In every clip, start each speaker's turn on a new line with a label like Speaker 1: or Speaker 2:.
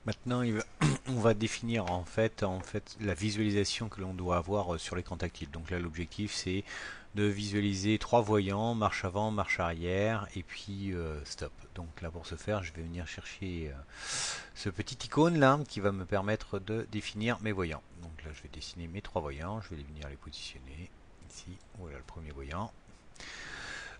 Speaker 1: Maintenant, on va définir en fait la visualisation que l'on doit avoir sur l'écran tactile. Donc là, l'objectif c'est de visualiser trois voyants, marche avant, marche arrière et puis stop. Donc là, pour ce faire, je vais venir chercher ce petit icône là qui va me permettre de définir mes voyants. Donc là, je vais dessiner mes trois voyants, je vais venir les positionner ici. Voilà le premier voyant.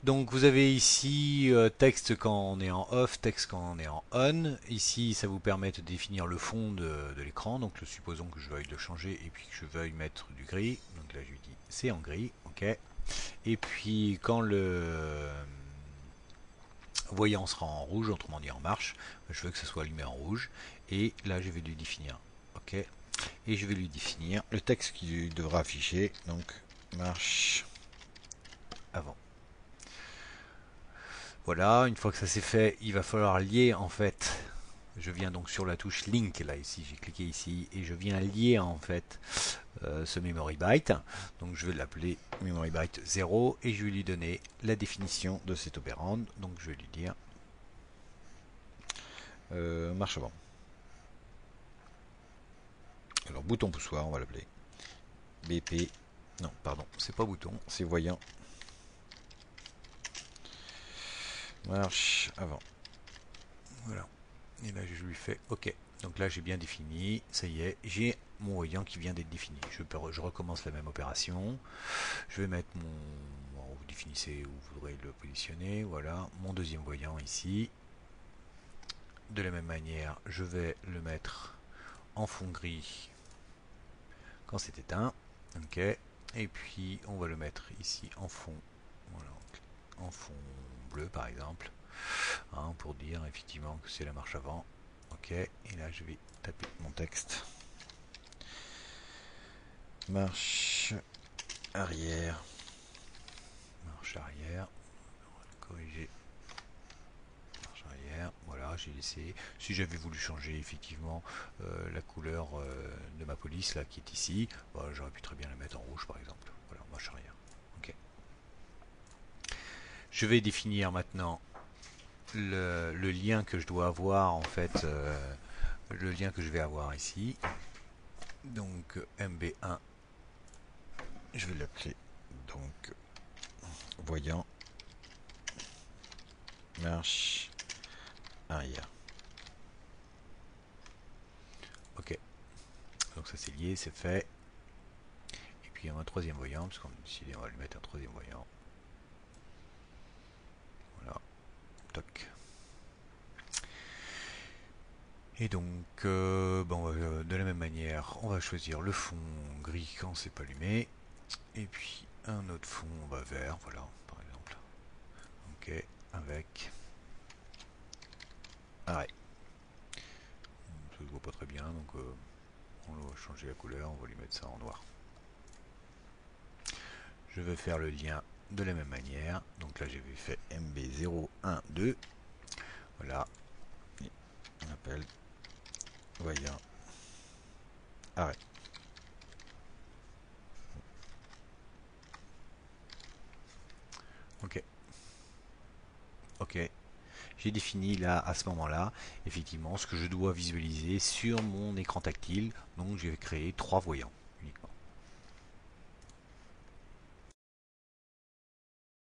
Speaker 1: Donc vous avez ici texte quand on est en off, texte quand on est en on. Ici ça vous permet de définir le fond de l'écran. Donc supposons que je veuille le changer et puis que je veuille mettre du gris. Donc là je lui dis c'est en gris, ok. Et puis quand le voyant sera en rouge, autrement dit en marche, je veux que ce soit allumé en rouge. Et là je vais lui définir, ok. Et je vais lui définir le texte qui devra afficher. Donc marche avant. Voilà, une fois que ça c'est fait, il va falloir lier en fait. Je viens donc sur la touche Link, là ici, j'ai cliqué ici, et je viens lier en fait ce memory byte. Donc je vais l'appeler memory byte 0 et je vais lui donner la définition de cet opérande. Donc je vais lui dire marche avant. Alors bouton poussoir, on va l'appeler BP. Non, pardon, c'est pas bouton, c'est voyant. Marche avant. Voilà. Et là, je lui fais OK. Donc là, j'ai bien défini. Ça y est, j'ai mon voyant qui vient d'être défini. Je recommence la même opération. Je vais mettre mon... Bon, vous définissez où vous voudrez le positionner. Voilà, mon deuxième voyant ici. De la même manière, je vais le mettre en fond gris quand c'est éteint. OK. Et puis, on va le mettre ici en fond. Voilà, en fond bleu, par exemple. Hein, pour dire effectivement que c'est la marche avant. Ok, et là je vais taper mon texte. Marche arrière. Marche arrière. On va le corriger. Marche arrière. Voilà, j'ai laissé. Si j'avais voulu changer effectivement la couleur de ma police là qui est ici, bah, j'aurais pu très bien la mettre en rouge par exemple. Voilà, marche arrière. Ok. Je vais définir maintenant le lien que je dois avoir en fait. Le lien que je vais avoir ici. Donc MB1, je vais l'appeler donc voyant marche arrière. Ok, donc ça c'est lié, c'est fait. Et puis un troisième voyant, parce qu'on a décidé on va lui mettre un troisième voyant. Voilà, toc. Et donc, bon, de la même manière, on va choisir le fond gris quand c'est pas allumé. Et puis un autre fond vert, voilà, par exemple. Ok, avec arrêt. Ça se voit pas très bien, donc on va changer la couleur, on va lui mettre ça en noir. Je vais faire le lien de la même manière. Donc là, j'avais fait MB012. Voilà. Et on appelle voyant arrêt. Ok. Ok. J'ai défini là, à ce moment-là, effectivement, ce que je dois visualiser sur mon écran tactile. Donc, je vais créer trois voyants.